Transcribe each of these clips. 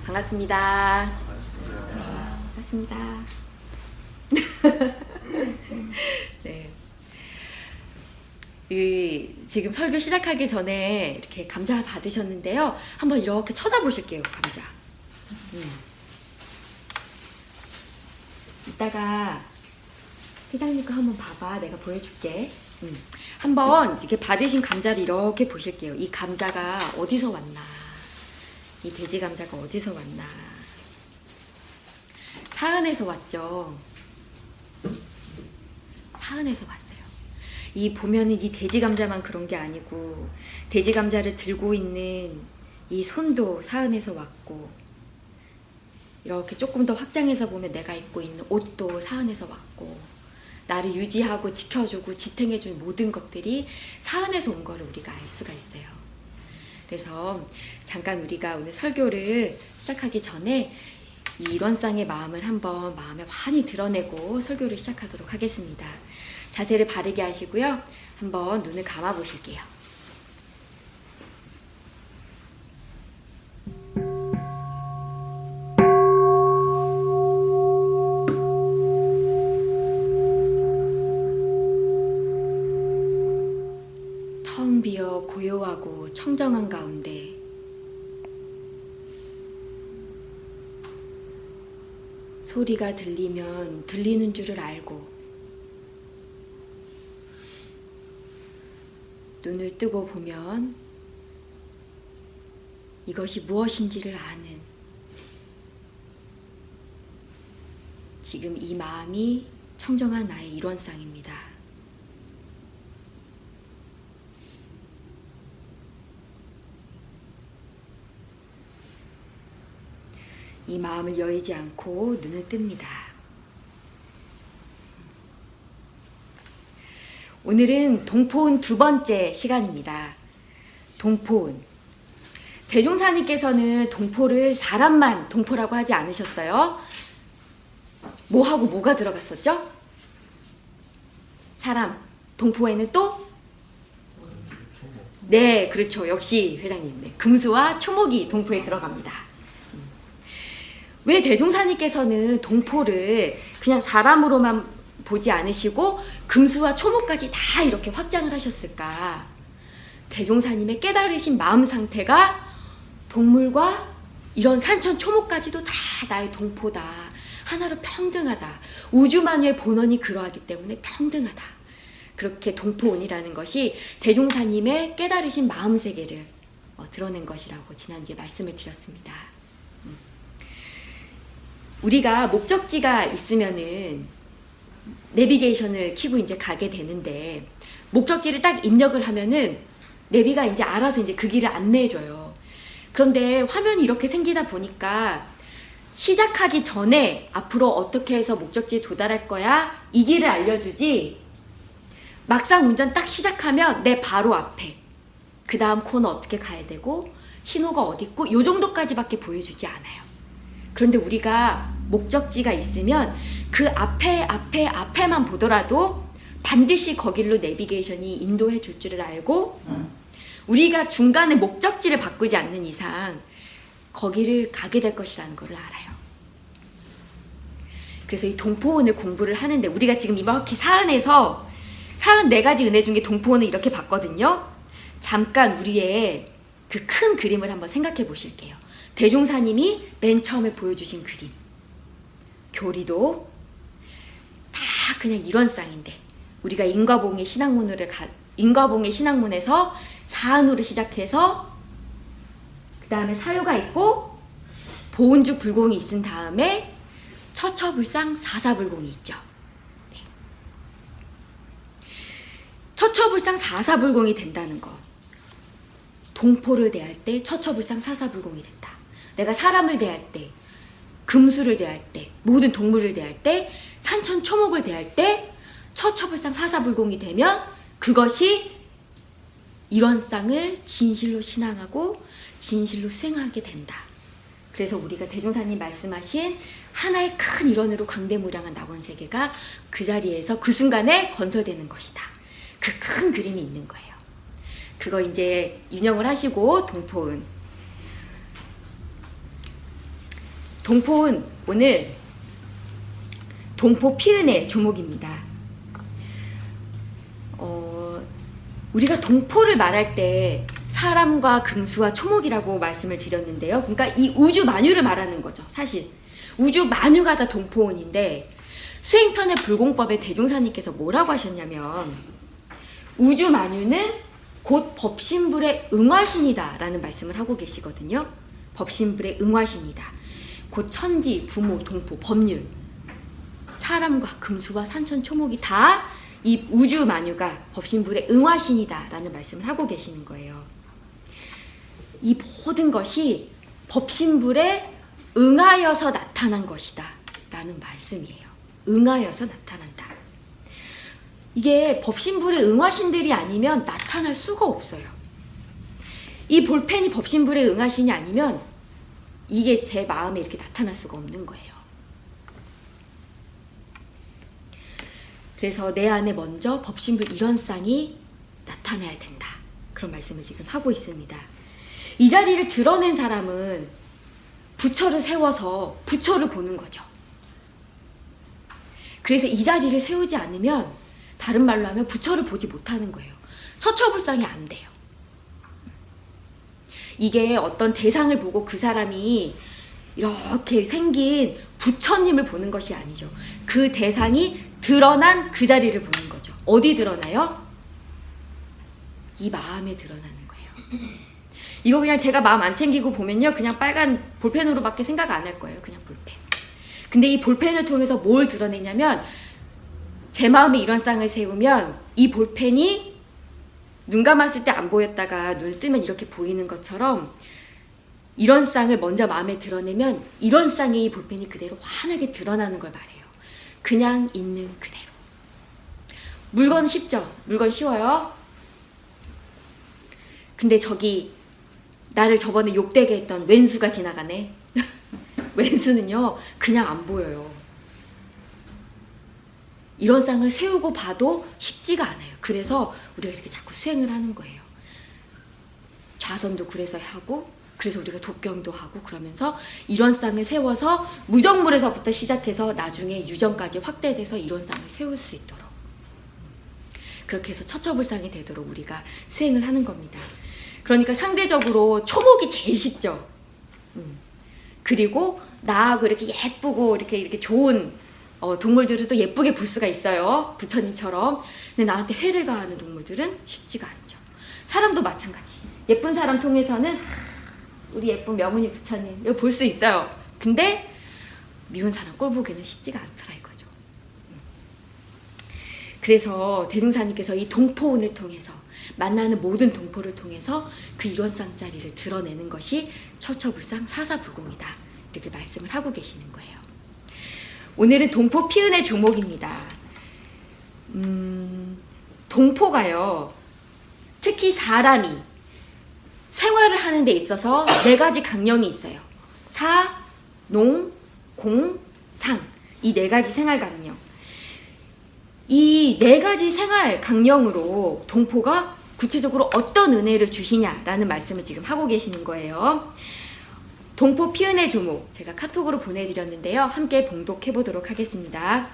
반갑습니다. 반갑습니다. 네. 지금 설교 시작하기 전에 이렇게 감자 받으셨는데요. 한번 이렇게 쳐다보실게요, 감자. 이따가 회장님 거 한번 봐봐. 내가 보여줄게. 한번 이렇게 받으신 감자를 이렇게 보실게요. 이 감자가 어디서 왔나? 이 돼지 감자가 어디서 왔나? 사은에서 왔죠. 사은에서 왔어요. 이 보면은 이 돼지 감자만 그런 게 아니고 돼지 감자를 들고 있는 이 손도 사은에서 왔고, 이렇게 조금 더 확장해서 보면 내가 입고 있는 옷도 사은에서 왔고, 나를 유지하고 지켜주고 지탱해준 모든 것들이 사은에서 온 거를 우리가 알 수가 있어요. 그래서 잠깐 우리가 오늘 설교를 시작하기 전에 이 일원상의 마음을 한번 마음에 환히 드러내고 설교를 시작하도록 하겠습니다. 자세를 바르게 하시고요. 한번 눈을 감아 보실게요. 텅 비어 고요하고 청정한 가운데 소리가 들리면 들리는 줄을 알고 눈을 뜨고 보면 이것이 무엇인지를 아는, 지금 이 마음이 청정한 나의 일원상입니다. 이 마음을 여의지 않고 눈을 뜹니다. 오늘은 동포운 두 번째 시간입니다. 동포운. 대종사님께서는 동포를 사람만 동포라고 하지 않으셨어요. 뭐하고 뭐가 들어갔었죠? 사람. 동포에는 또? 네, 그렇죠. 역시 회장님. 네, 금수와 초목이 동포에 들어갑니다. 왜 대종사님께서는 동포를 그냥 사람으로만 보지 않으시고 금수와 초목까지 다 이렇게 확장을 하셨을까? 대종사님의 깨달으신 마음 상태가 동물과 이런 산천 초목까지도 다 나의 동포다. 하나로 평등하다. 우주만유의 본원이 그러하기 때문에 평등하다. 그렇게 동포운이라는 것이 대종사님의 깨달으신 마음 세계를 드러낸 것이라고 지난주에 말씀을 드렸습니다. 우리가 목적지가 있으면은 내비게이션을 켜고 이제 가게 되는데, 목적지를 딱 입력을 하면은 내비가 이제 알아서 이제 그 길을 안내해줘요. 그런데 화면이 이렇게 생기다 보니까 시작하기 전에 앞으로 어떻게 해서 목적지에 도달할 거야? 이 길을 알려주지, 막상 운전 딱 시작하면 내 바로 앞에 그 다음 코너 어떻게 가야 되고 신호가 어디 있고 요 정도까지밖에 보여주지 않아요. 그런데 우리가 목적지가 있으면 그 앞에만 보더라도 반드시 거길로 내비게이션이 인도해 줄 줄을 알고, 우리가 중간에 목적지를 바꾸지 않는 이상 거기를 가게 될 것이라는 것을 알아요. 그래서 이 동포운을 공부를 하는데, 우리가 지금 이렇게 사은에서 사은 4가지 은혜 중에 동포운을 이렇게 봤거든요. 잠깐 우리의 그 큰 그림을 한번 생각해 보실게요. 대종사님이 맨 처음에 보여주신 그림, 교리도 다 그냥 일원상인데, 우리가 인과봉의 신앙문에서 사안으로 시작해서 그 다음에 사유가 있고 보은주 불공이 있은 다음에 처처불상 사사불공이 있죠. 네. 처처불상 사사불공이 된다는 거, 동포를 대할 때 처처불상 사사불공이 된다. 내가 사람을 대할 때, 금수를 대할 때, 모든 동물을 대할 때, 산천 초목을 대할 때 처처불상 사사불공이 되면 그것이 일원상을 진실로 신앙하고 진실로 수행하게 된다. 그래서 우리가 대종사님 말씀하신 하나의 큰 일원으로 광대무량한 낙원세계가 그 자리에서 그 순간에 건설되는 것이다. 그 큰 그림이 있는 거예요. 그거 이제 유념을 하시고 동포은. 동포은 오늘 동포 피은의 조목입니다. 우리가 동포를 말할 때 사람과 금수와 초목이라고 말씀을 드렸는데요. 그러니까 이 우주 만유를 말하는 거죠. 사실 우주 만유가 다 동포은인데 수행편의 불공법에 대종사님께서 뭐라고 하셨냐면 우주 만유는 곧 법신불의 응화신이다 라는 말씀을 하고 계시거든요. 법신불의 응화신이다. 곧 천지, 부모, 동포, 법률, 사람과 금수와 산천, 초목이 다 이 우주 만유가 법신불의 응화신이다 라는 말씀을 하고 계시는 거예요. 이 모든 것이 법신불에 응하여서 나타난 것이다 라는 말씀이에요. 응하여서 나타난다. 이게 법신불의 응화신들이 아니면 나타날 수가 없어요. 이 볼펜이 법신불의 응화신이 아니면 이게 제 마음에 이렇게 나타날 수가 없는 거예요. 그래서 내 안에 먼저 법신불 일원상이 나타나야 된다. 그런 말씀을 지금 하고 있습니다. 이 자리를 드러낸 사람은 부처를 세워서 부처를 보는 거죠. 그래서 이 자리를 세우지 않으면 다른 말로 하면 부처를 보지 못하는 거예요. 처처불상이 안 돼요. 이게 어떤 대상을 보고 그 사람이 이렇게 생긴 부처님을 보는 것이 아니죠. 그 대상이 드러난 그 자리를 보는 거죠. 어디 드러나요? 이 마음에 드러나는 거예요. 이거 그냥 제가 마음 안 챙기고 보면요. 그냥 빨간 볼펜으로밖에 생각 안 할 거예요. 그냥 볼펜. 근데 이 볼펜을 통해서 뭘 드러내냐면 제 마음에 이런 쌍을 세우면 이 볼펜이 눈 감았을 때 안 보였다가 눈을 뜨면 이렇게 보이는 것처럼 이런 쌍을 먼저 마음에 드러내면 이런 쌍의 이 볼펜이 그대로 환하게 드러나는 걸 말해요. 그냥 있는 그대로. 물건 쉽죠? 물건 쉬워요? 근데 저기 나를 저번에 욕되게 했던 왼수가 지나가네. 왼수는요 그냥 안 보여요. 이런 쌍을 세우고 봐도 쉽지가 않아요. 그래서 우리가 이렇게 자꾸 수행을 하는 거예요. 좌선도 그래서 하고 그래서 우리가 독경도 하고 그러면서 이런 쌍을 세워서 무정물에서부터 시작해서 나중에 유정까지 확대돼서 이런 쌍을 세울 수 있도록 그렇게 해서 처처불상이 되도록 우리가 수행을 하는 겁니다. 그러니까 상대적으로 초목이 제일 쉽죠. 그리고 나하고 이렇게 예쁘고 이렇게 좋은 동물들을 또 예쁘게 볼 수가 있어요. 부처님처럼. 근데 나한테 해를 가하는 동물들은 쉽지가 않죠. 사람도 마찬가지. 예쁜 사람 통해서는 우리 예쁜 명은이 부처님 이거 볼 수 있어요. 근데 미운 사람 꼴 보기는 쉽지가 않더라 이거죠. 그래서 대중사님께서 이 동포운을 통해서 만나는 모든 동포를 통해서 그 일원쌍자리를 드러내는 것이 처처불상 사사불공이다. 이렇게 말씀을 하고 계시는 거예요. 오늘은 동포 피은의 조목입니다. 동포가요. 특히 사람이 생활을 하는 데 있어서 4가지 강령이 있어요. 사, 농, 공, 상. 이 4가지 생활 강령. 이 4가지 생활 강령으로 동포가 구체적으로 어떤 은혜를 주시냐라는 말씀을 지금 하고 계시는 거예요. 동포 피은의 조목 제가 카톡으로 보내드렸는데요. 함께 봉독해 보도록 하겠습니다.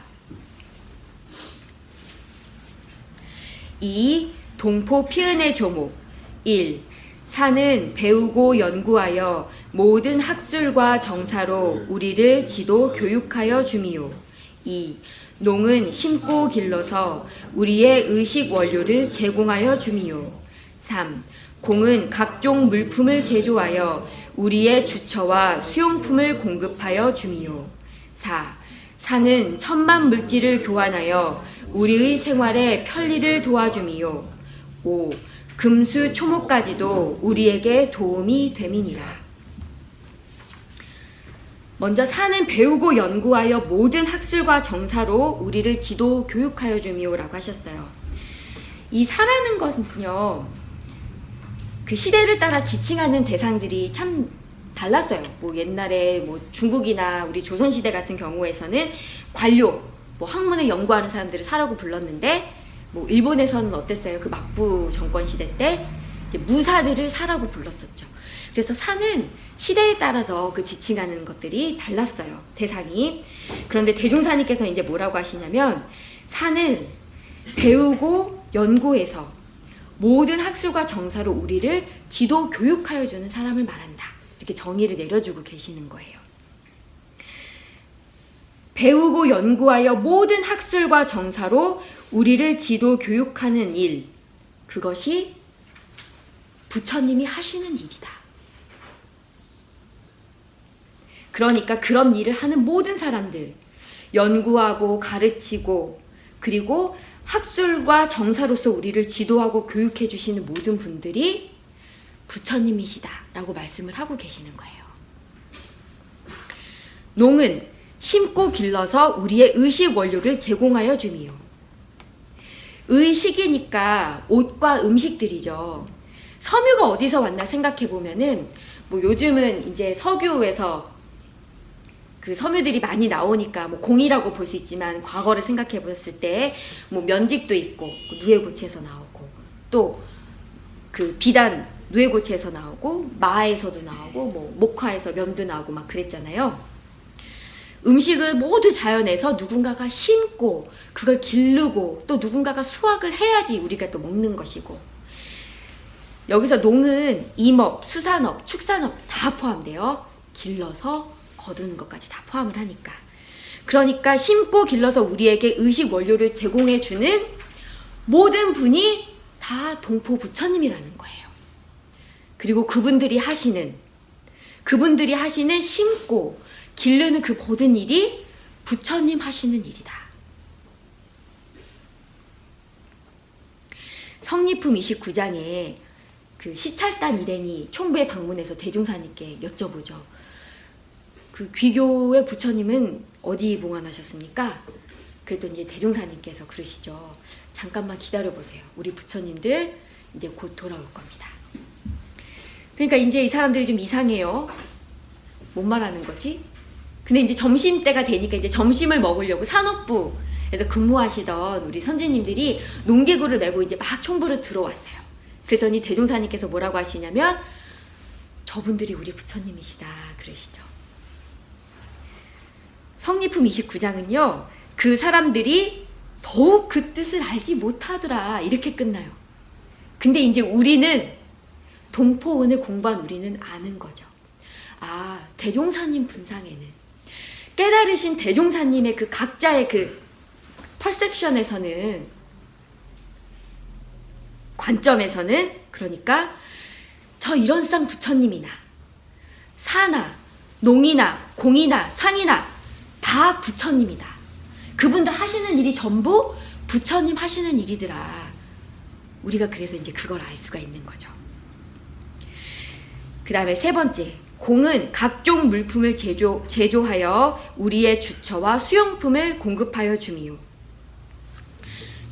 2. 동포 피은의 조목 1. 산은 배우고 연구하여 모든 학술과 정사로 우리를 지도 교육하여 주미요. 2. 농은 심고 길러서 우리의 의식 원료를 제공하여 주미요. 3. 공은 각종 물품을 제조하여 우리의 주처와 수용품을 공급하여 주미요. 4. 상은 천만 물질을 교환하여 우리의 생활에 편리를 도와주미요. 5. 금수 초목까지도 우리에게 도움이 됨이니라. 먼저 산은 배우고 연구하여 모든 학술과 정사로 우리를 지도 교육하여 주미요라고 하셨어요. 이 사라는 것은요. 그 시대를 따라 지칭하는 대상들이 참 달랐어요. 뭐 옛날에 뭐 중국이나 우리 조선시대 같은 경우에서는 관료, 뭐 학문을 연구하는 사람들을 사라고 불렀는데 뭐 일본에서는 어땠어요? 그 막부 정권 시대 때 이제 무사들을 사라고 불렀었죠. 그래서 산은 시대에 따라서 그 지칭하는 것들이 달랐어요. 대상이. 그런데 대종사님께서 이제 뭐라고 하시냐면 산을 배우고 연구해서 모든 학술과 정사로 우리를 지도 교육하여 주는 사람을 말한다. 이렇게 정의를 내려주고 계시는 거예요. 배우고 연구하여 모든 학술과 정사로 우리를 지도 교육하는 일, 그것이 부처님이 하시는 일이다. 그러니까 그런 일을 하는 모든 사람들, 연구하고 가르치고 그리고 학술과 정사로서 우리를 지도하고 교육해 주시는 모든 분들이 부처님이시다 라고 말씀을 하고 계시는 거예요. 농은 심고 길러서 우리의 의식 원료를 제공하여 주미요. 의식이니까 옷과 음식들이죠. 섬유가 어디서 왔나 생각해 보면은 뭐 요즘은 이제 석유에서 그 섬유들이 많이 나오니까 뭐 공이라고 볼 수 있지만 과거를 생각해 봤을 때 뭐 면직도 있고 누에고체에서 나오고 또 그 비단 누에고체에서 나오고 마에서도 나오고 뭐 목화에서 면도 나오고 막 그랬잖아요. 음식을 모두 자연에서 누군가가 심고 그걸 기르고 또 누군가가 수확을 해야지 우리가 또 먹는 것이고, 여기서 농은 임업, 수산업, 축산업 다 포함돼요. 길러서 거두는 것까지 다 포함을 하니까. 그러니까 심고 길러서 우리에게 의식 원료를 제공해 주는 모든 분이 다 동포 부처님이라는 거예요. 그리고 그분들이 하시는 심고 기르는 그 모든 일이 부처님 하시는 일이다. 성리품 29장에 그 시찰단 일행이 총부에 방문해서 대종사님께 여쭤보죠. 그 귀교의 부처님은 어디 봉안하셨습니까? 그랬더니 대종사님께서 그러시죠. 잠깐만 기다려보세요. 우리 부처님들 이제 곧 돌아올 겁니다. 그러니까 이제 이 사람들이 좀 이상해요. 뭔 말하는 거지? 근데 이제 점심때가 되니까 이제 점심을 먹으려고 산업부에서 근무하시던 우리 선지님들이 농기구를 메고 이제 막 총부로 들어왔어요. 그랬더니 대종사님께서 뭐라고 하시냐면 저분들이 우리 부처님이시다 그러시죠. 성리품 29장은요. 그 사람들이 더욱 그 뜻을 알지 못하더라 이렇게 끝나요. 근데 이제 우리는 동포원을 공부한 우리는 아는 거죠. 아, 대종사님 분상에는 깨달으신 대종사님의 그 각자의 그 퍼셉션에서는, 관점에서는, 그러니까 저 이런 쌍 부처님이나 사나 농이나 공이나 상이나 다 부처님이다. 그분들 하시는 일이 전부 부처님 하시는 일이더라. 우리가 그래서 이제 그걸 알 수가 있는 거죠. 그 다음에 세 번째, 공은 각종 물품을 제조하여 우리의 주처와 수용품을 공급하여 주미요.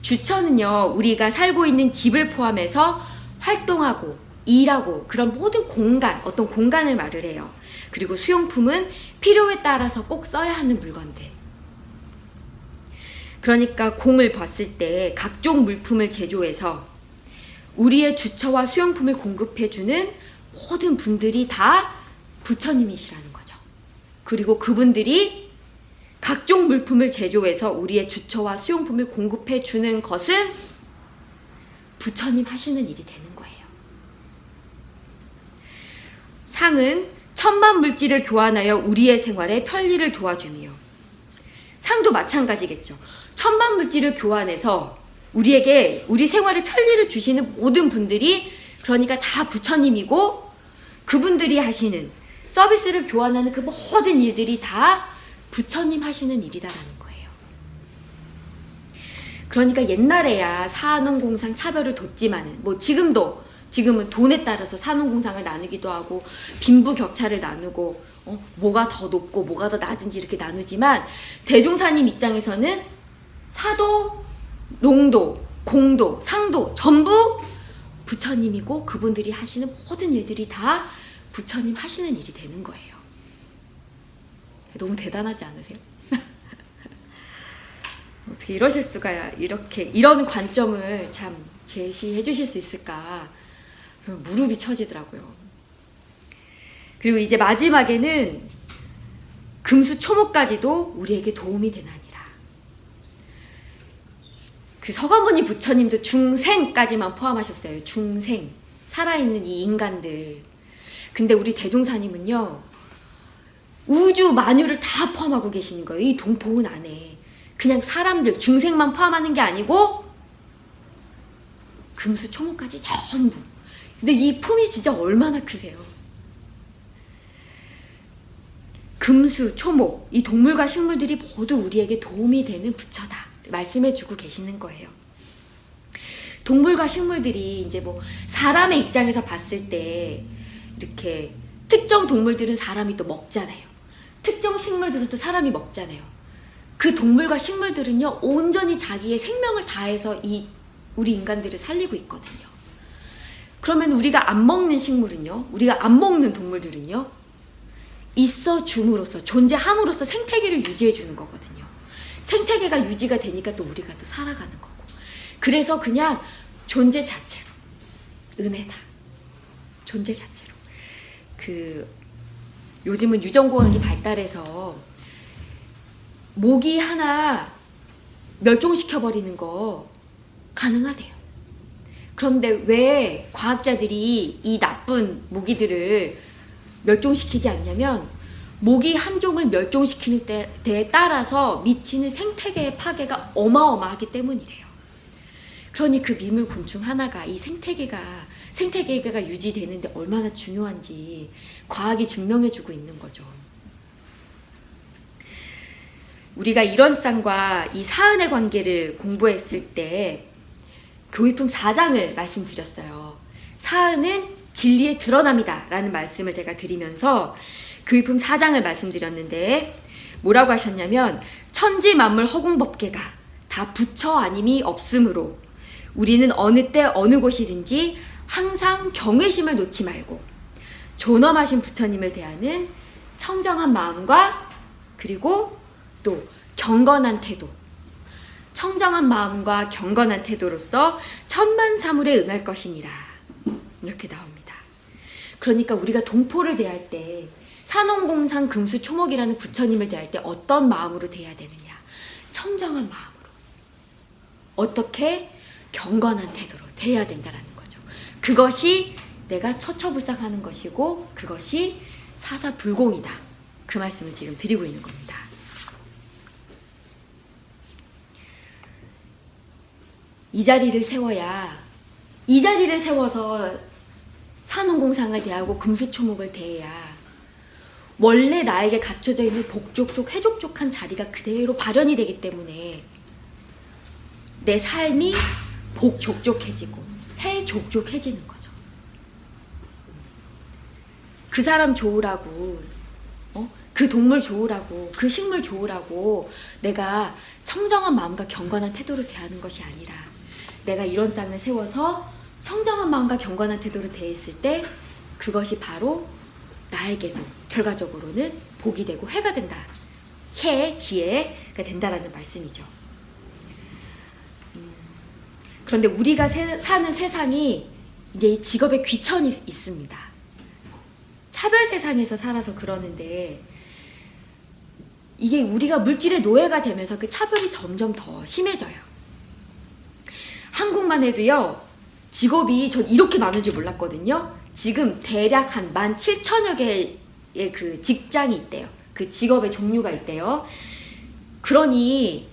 주처는요, 우리가 살고 있는 집을 포함해서 활동하고 일하고 그런 모든 공간, 어떤 공간을 말을 해요. 그리고 수용품은 필요에 따라서 꼭 써야 하는 물건들. 그러니까 공을 봤을 때 각종 물품을 제조해서 우리의 주처와 수용품을 공급해주는 모든 분들이 다 부처님이시라는 거죠. 그리고 그분들이 각종 물품을 제조해서 우리의 주처와 수용품을 공급해주는 것은 부처님 하시는 일이 되는 거예요. 상은 천만 물질을 교환하여 우리의 생활에 편리를 도와주며, 상도 마찬가지겠죠. 천만 물질을 교환해서 우리에게 우리 생활에 편리를 주시는 모든 분들이 그러니까 다 부처님이고, 그분들이 하시는 서비스를 교환하는 그 모든 일들이 다 부처님 하시는 일이다라는 거예요. 그러니까 옛날에야 산업공상 차별을 뒀지만은 뭐 지금은 돈에 따라서 산업공상을 나누기도 하고 빈부격차를 나누고 뭐가 더 높고 뭐가 더 낮은지 이렇게 나누지만, 대종사님 입장에서는 사도, 농도, 공도, 상도 전부 부처님이고 그분들이 하시는 모든 일들이 다 부처님 하시는 일이 되는 거예요. 너무 대단하지 않으세요? 어떻게 이러실 수가, 이런 관점을 참 제시해 주실 수 있을까? 무릎이 처지더라고요. 그리고 이제 마지막에는 금수초목까지도 우리에게 도움이 되나니라. 그 서가모니 부처님도 중생까지만 포함하셨어요. 중생, 살아있는 이 인간들. 근데 우리 대종사님은요, 우주 만유를 다 포함하고 계시는 거예요. 이 동포운 안에. 그냥 사람들, 중생만 포함하는 게 아니고 금수초목까지 전부. 근데 이 품이 진짜 얼마나 크세요. 금수, 초목, 이 동물과 식물들이 모두 우리에게 도움이 되는 부처다 말씀해주고 계시는 거예요. 동물과 식물들이 이제 뭐 사람의 입장에서 봤을 때 이렇게 특정 동물들은 사람이 또 먹잖아요. 특정 식물들은 또 사람이 먹잖아요. 그 동물과 식물들은요, 온전히 자기의 생명을 다해서 우리 인간들을 살리고 있거든요. 그러면 우리가 안 먹는 식물은요, 우리가 안 먹는 동물들은요, 있어 줌으로써, 존재함으로써 생태계를 유지해 주는 거거든요. 생태계가 유지가 되니까 또 우리가 또 살아가는 거고. 그래서 그냥 존재 자체로, 은혜다. 존재 자체로. 요즘은 유전공학이 발달해서 모기 하나 멸종시켜버리는 거 가능하대요. 그런데 왜 과학자들이 이 나쁜 모기들을 멸종시키지 않냐면, 모기 한 종을 멸종시키는 데에 따라서 미치는 생태계의 파괴가 어마어마하기 때문이래요. 그러니 그 미물 곤충 하나가 이 생태계가 유지되는데 얼마나 중요한지 과학이 증명해주고 있는 거죠. 우리가 일원상과 이 사은의 관계를 공부했을 때 교의품 4장을 말씀드렸어요. 사은은 진리의 드러남이다 라는 말씀을 제가 드리면서 교의품 4장을 말씀드렸는데, 뭐라고 하셨냐면, 천지 만물 허공법계가 다 부처 아님이 없으므로 우리는 어느 때 어느 곳이든지 항상 경외심을 놓지 말고 존엄하신 부처님을 대하는 청정한 마음과, 그리고 또 경건한 태도, 청정한 마음과 경건한 태도로서 천만사물에 응할 것이니라, 이렇게 나옵니다. 그러니까 우리가 동포를 대할 때, 산원공상 금수초목이라는 부처님을 대할 때 어떤 마음으로 대해야 되느냐? 청정한 마음으로. 어떻게? 경건한 태도로 대해야 된다라는 거죠. 그것이 내가 처처불상하는 것이고, 그것이 사사불공이다. 그 말씀을 지금 드리고 있는 겁니다. 이 자리를 세워야, 이 자리를 세워서 산원공상을 대하고 금수초목을 대해야 원래 나에게 갖춰져 있는 복족족, 회족족한 자리가 그대로 발현이 되기 때문에 내 삶이 복족족해지고 회족족해지는 거죠. 그 사람 좋으라고, 그 동물 좋으라고, 그 식물 좋으라고 내가 청정한 마음과 경건한 태도로 대하는 것이 아니라, 내가 이런 쌍을 세워서 청정한 마음과 경건한 태도로 대했을 때 그것이 바로 나에게도 결과적으로는 복이 되고 해가 된다. 지혜가 된다라는 말씀이죠. 그런데 우리가 사는 세상이 이제 이 직업에 귀천이 있습니다. 차별 세상에서 살아서 그러는데, 이게 우리가 물질의 노예가 되면서 그 차별이 점점 더 심해져요. 한국만 해도요, 직업이 전 이렇게 많은 줄 몰랐거든요. 지금 대략 한 17,000여 개의 그 직장이 있대요. 그 직업의 종류가 있대요. 그러니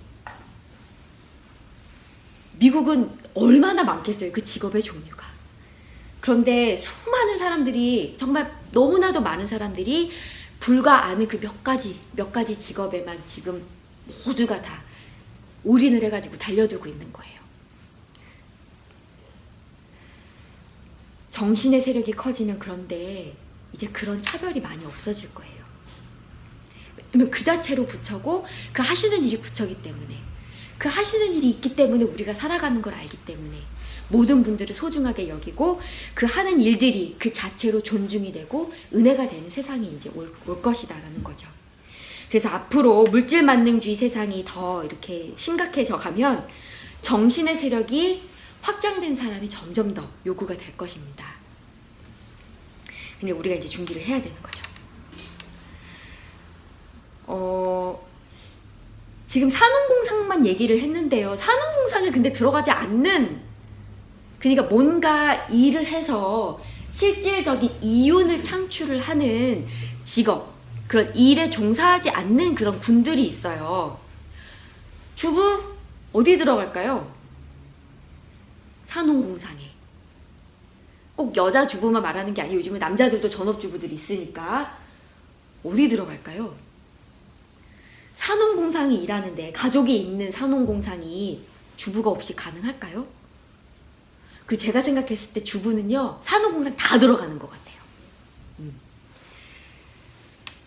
미국은 얼마나 많겠어요, 그 직업의 종류가. 그런데 수많은 사람들이, 정말 너무나도 많은 사람들이 불과 아는 그 몇 가지 직업에만 지금 모두가 다 올인을 해가지고 달려들고 있는 거예요. 정신의 세력이 커지면, 그런데 이제 그런 차별이 많이 없어질 거예요. 왜냐면 그 자체로 부처고, 그 하시는 일이 부처기 때문에, 그 하시는 일이 있기 때문에 우리가 살아가는 걸 알기 때문에 모든 분들을 소중하게 여기고, 그 하는 일들이 그 자체로 존중이 되고 은혜가 되는 세상이 이제 올 것이다라는 거죠. 그래서 앞으로 물질 만능주의 세상이 더 이렇게 심각해져 가면 정신의 세력이 확장된 사람이 점점 더 요구가 될 것입니다. 근데 우리가 이제 준비를 해야 되는 거죠. 지금 산업공상만 얘기를 했는데요. 산업공상에 근데 들어가지 않는, 그러니까 뭔가 일을 해서 실질적인 이윤을 창출을 하는 직업, 그런 일에 종사하지 않는 그런 군들이 있어요. 주부 어디 들어갈까요? 산업공상에. 꼭 여자 주부만 말하는 게 아니에요. 요즘은 남자들도 전업주부들이 있으니까. 어디 들어갈까요? 산업공상이 일하는데, 가족이 있는 산업공상이 주부가 없이 가능할까요? 제가 생각했을 때 주부는요, 산업공상 다 들어가는 것 같아요.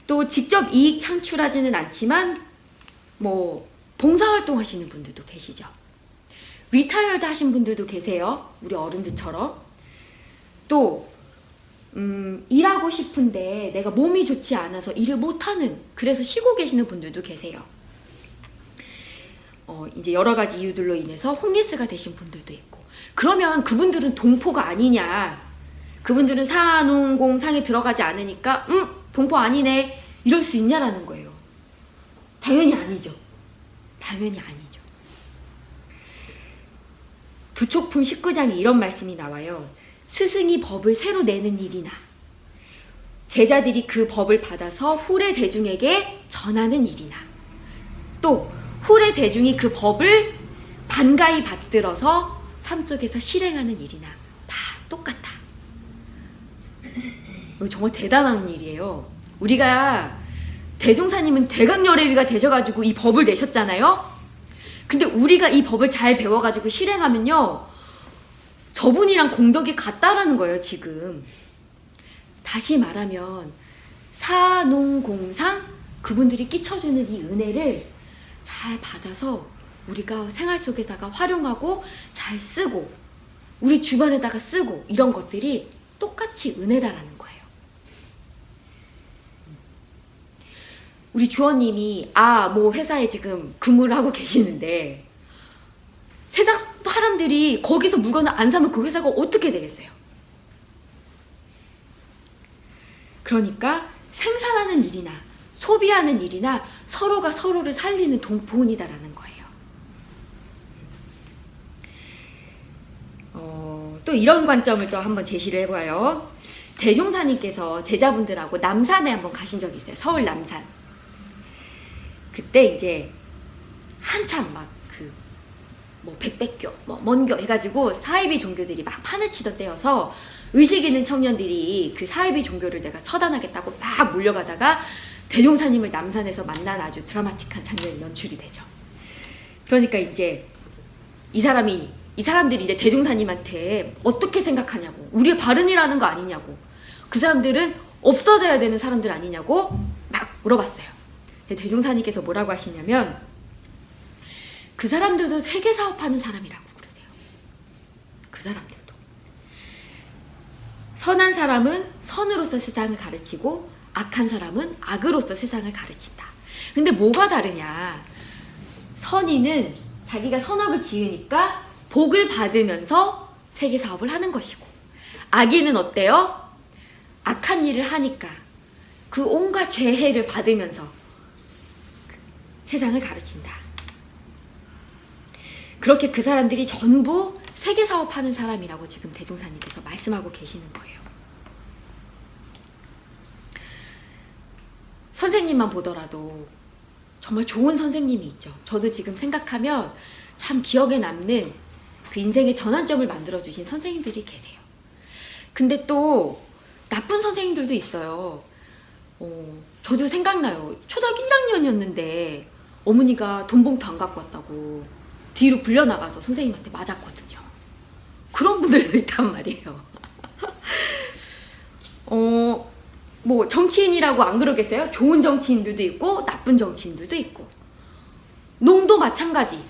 또 직접 이익 창출하지는 않지만 봉사활동 하시는 분들도 계시죠. 리타이어드 하신 분들도 계세요. 우리 어른들처럼. 또 일하고 싶은데 내가 몸이 좋지 않아서 일을 못하는, 그래서 쉬고 계시는 분들도 계세요. 이제 여러 가지 이유들로 인해서 홈리스가 되신 분들도 있고. 그러면 그분들은 동포가 아니냐, 그분들은 산업공상에 들어가지 않으니까 동포 아니네, 이럴 수 있냐라는 거예요. 당연히 아니죠. 당연히 아니죠. 부촉품 19장에 이런 말씀이 나와요. 스승이 법을 새로 내는 일이나 제자들이 그 법을 받아서 후레 대중에게 전하는 일이나, 또 후레 대중이 그 법을 반가이 받들어서 삶 속에서 실행하는 일이나 다 똑같다. 이거 정말 대단한 일이에요. 우리가 대종사님은 대강열애위가 되셔가지고 이 법을 내셨잖아요. 근데 우리가 이 법을 잘 배워가지고 실행하면요, 저분이랑 공덕이 같다라는 거예요. 지금 다시 말하면 산업공상, 그분들이 끼쳐주는 이 은혜를 잘 받아서 우리가 생활 속에다가 활용하고 잘 쓰고 우리 주변에다가 쓰고, 이런 것들이 똑같이 은혜다라는 거예요. 우리 주원님이 회사에 지금 근무를 하고 계시는데 세상 사람들이 거기서 물건을 안 사면 그 회사가 어떻게 되겠어요? 그러니까 생산하는 일이나 소비하는 일이나 서로가 서로를 살리는 동포원이다라는 거예요. 또 이런 관점을 또 한번 제시를 해봐요. 대종사님께서 제자분들하고 남산에 한번 가신 적이 있어요. 서울 남산. 그때 이제 한참 백백교, 먼교 해가지고 사이비 종교들이 막 판을 치던 때여서 의식 있는 청년들이 그 사이비 종교를 내가 처단하겠다고 막 몰려가다가 대종사님을 남산에서 만난 아주 드라마틱한 장면이 연출이 되죠. 그러니까 이제 이 사람들이 이제 대종사님한테 어떻게 생각하냐고, 우리가 바른이라는 거 아니냐고, 그 사람들은 없어져야 되는 사람들 아니냐고 막 물어봤어요. 대종사님께서 뭐라고 하시냐면, 그 사람들도 세계 사업하는 사람이라고 그러세요. 그 사람들도. 선한 사람은 선으로서 세상을 가르치고 악한 사람은 악으로서 세상을 가르친다. 근데 뭐가 다르냐? 선인은 자기가 선업을 지으니까 복을 받으면서 세계 사업을 하는 것이고, 악인은 어때요? 악한 일을 하니까 그 온갖 죄해를 받으면서 세상을 가르친다. 그렇게 그 사람들이 전부 세계 사업하는 사람이라고 지금 대종사님께서 말씀하고 계시는 거예요. 선생님만 보더라도 정말 좋은 선생님이 있죠. 저도 지금 생각하면 참 기억에 남는 그 인생의 전환점을 만들어주신 선생님들이 계세요. 근데 또 나쁜 선생님들도 있어요. 저도 생각나요. 초등학교 1학년이었는데 어머니가 돈 봉투 안 갖고 왔다고 뒤로 불려나가서 선생님한테 맞았거든요. 그런 분들도 있단 말이에요. 정치인이라고 안 그러겠어요? 좋은 정치인들도 있고 나쁜 정치인들도 있고. 농도 마찬가지.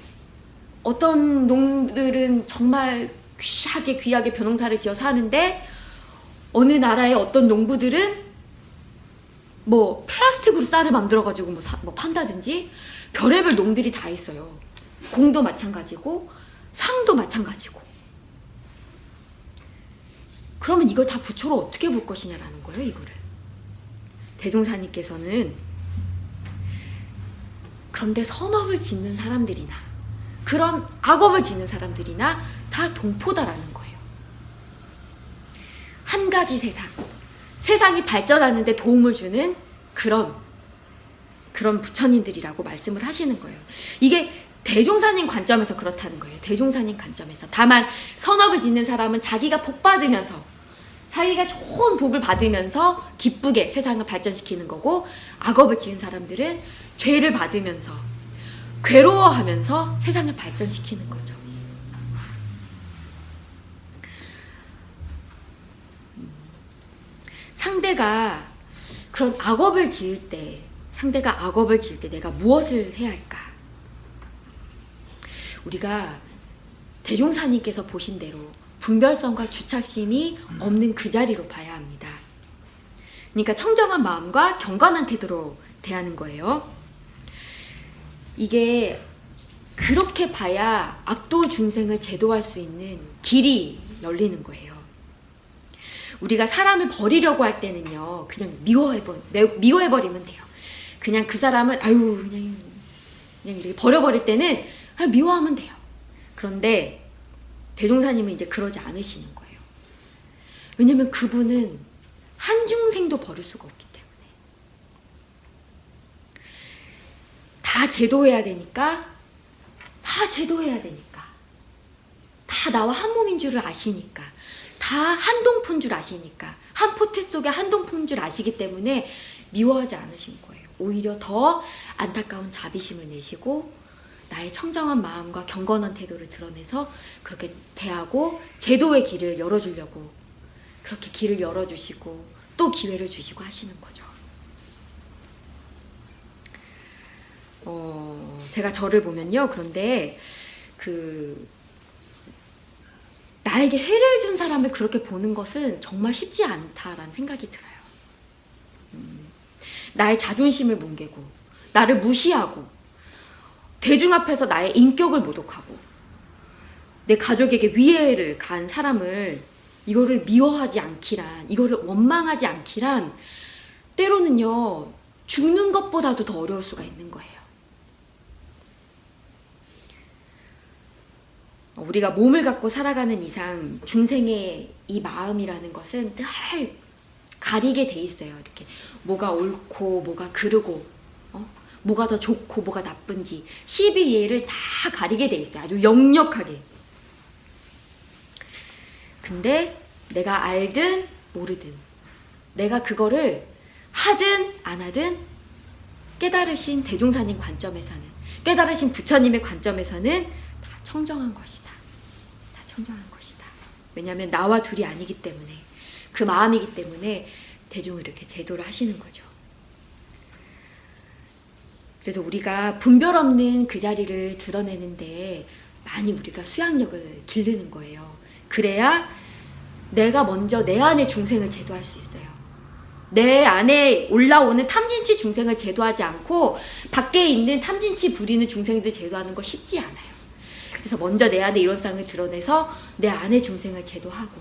어떤 농들은 정말 귀하게 벼농사를 지어서 하는데, 어느 나라의 어떤 농부들은 플라스틱으로 쌀을 만들어가지고 판다든지, 별의별 농들이 다 있어요. 공도 마찬가지고 상도 마찬가지고. 그러면 이걸 다 부처로 어떻게 볼 것이냐라는 거예요, 이거를. 대종사님께서는 그런데 선업을 짓는 사람들이나 그런 악업을 짓는 사람들이나 다 동포다라는 거예요. 한 가지 세상이 발전하는데 도움을 주는 그런 부처님들이라고 말씀을 하시는 거예요. 이게 대종사님 관점에서 그렇다는 거예요. 대종사님 관점에서. 다만 선업을 짓는 사람은 자기가 복 받으면서 자기가 좋은 복을 받으면서 기쁘게 세상을 발전시키는 거고, 악업을 지은 사람들은 죄를 받으면서 괴로워하면서 세상을 발전시키는 거죠. 상대가 악업을 지을 때 내가 무엇을 해야 할까? 우리가 대종사님께서 보신 대로 분별성과 주착심이 없는 그 자리로 봐야 합니다. 그러니까 청정한 마음과 경건한 태도로 대하는 거예요. 이게 그렇게 봐야 악도 중생을 제도할 수 있는 길이 열리는 거예요. 우리가 사람을 버리려고 할 때는요, 그냥 미워해버리면 돼요. 그냥 그 사람은 그냥 이렇게 버려버릴 때는 미워하면 돼요. 그런데 대종사님은 이제 그러지 않으시는 거예요. 왜냐면 그분은 한 중생도 버릴 수가 없기 때문에. 다 제도해야 되니까, 다 나와 한 몸인 줄을 아시니까, 다 한 동포인 줄 아시니까, 한 포태 속에 한 동포인 줄 아시기 때문에 미워하지 않으신 거예요. 오히려 더 안타까운 자비심을 내시고 나의 청정한 마음과 경건한 태도를 드러내서 그렇게 대하고 제도의 길을 열어주려고 그렇게 길을 열어주시고 또 기회를 주시고 하시는 거죠. 제가 저를 보면요, 그런데 나에게 해를 준 사람을 그렇게 보는 것은 정말 쉽지 않다라는 생각이 들어요. 나의 자존심을 뭉개고 나를 무시하고 대중 앞에서 나의 인격을 모독하고 내 가족에게 위해를 간 사람을 이거를 미워하지 않기란, 이거를 원망하지 않기란 때로는요 죽는 것보다도 더 어려울 수가 있는 거예요. 우리가 몸을 갖고 살아가는 이상 중생의 이 마음이라는 것은 늘 가리게 돼 있어요. 이렇게 뭐가 옳고 뭐가 그르고 뭐가 더 좋고 뭐가 나쁜지 시비예를 다 가리게 돼 있어요. 아주 역력하게. 근데 내가 알든 모르든 내가 그거를 하든 안 하든 깨달으신 대종사님 관점에서는, 깨달으신 부처님의 관점에서는 다 청정한 것이다. 다 청정한 것이다. 왜냐하면 나와 둘이 아니기 때문에, 그 마음이기 때문에 대중을 이렇게 제도를 하시는 거죠. 그래서 우리가 분별 없는 그 자리를 드러내는데 많이 우리가 수양력을 기르는 거예요. 그래야 내가 먼저 내 안의 중생을 제도할 수 있어요. 내 안에 올라오는 탐진치 중생을 제도하지 않고 밖에 있는 탐진치 부리는 중생들 제도하는 거 쉽지 않아요. 그래서 먼저 내 안의 이론상을 드러내서 내 안의 중생을 제도하고,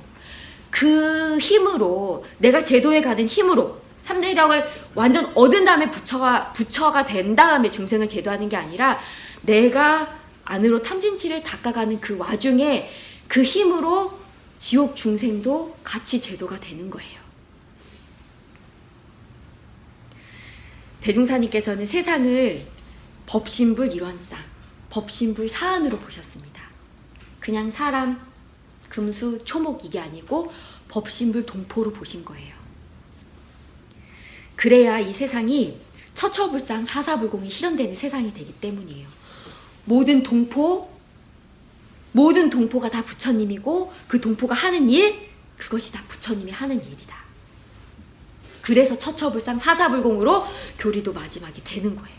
그 힘으로, 내가 제도해 가는 힘으로 삼대력을 완전 얻은 다음에 부처가 된 다음에 중생을 제도하는 게 아니라 내가 안으로 탐진치를 닦아가는 그 와중에 그 힘으로 지옥 중생도 같이 제도가 되는 거예요. 대종사님께서는 세상을 법신불 일원상, 법신불 사안으로 보셨습니다. 그냥 사람, 금수, 초목 이게 아니고 법신불 동포로 보신 거예요. 그래야 이 세상이 처처불상 사사불공이 실현되는 세상이 되기 때문이에요. 모든 동포가 다 부처님이고 그 동포가 하는 일, 그것이 다 부처님이 하는 일이다. 그래서 처처불상 사사불공으로 교리도 마지막에 되는 거예요.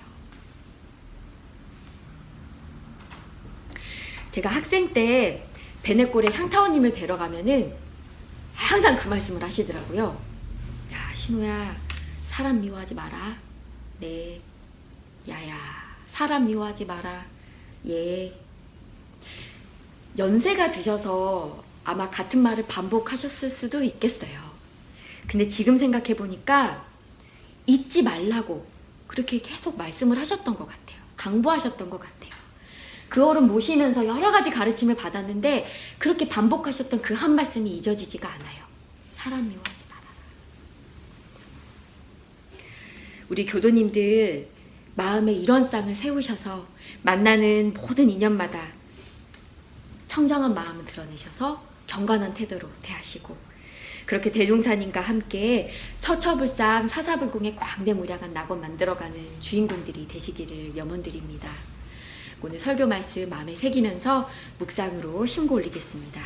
제가 학생 때 베네골에 향타원님을 뵈러 가면은 항상 그 말씀을 하시더라고요. 야, 신호야, 사람 미워하지 마라. 네. 야야, 사람 미워하지 마라. 예. 연세가 드셔서 아마 같은 말을 반복하셨을 수도 있겠어요. 근데 지금 생각해 보니까 잊지 말라고 그렇게 계속 말씀을 하셨던 것 같아요. 강구하셨던 것 같아요. 그 어른 모시면서 여러 가지 가르침을 받았는데 그렇게 반복하셨던 그 한 말씀이 잊어지지가 않아요. 사람 미워하지 말아라. 우리 교도님들 마음에 이런 쌍을 세우셔서 만나는 모든 인연마다 청정한 마음을 드러내셔서 경건한 태도로 대하시고, 그렇게 대종사님과 함께 처처불상 사사불공의 광대무량한 낙원 만들어가는 주인공들이 되시기를 염원드립니다. 오늘 설교 말씀 마음에 새기면서 묵상으로 심고 올리겠습니다.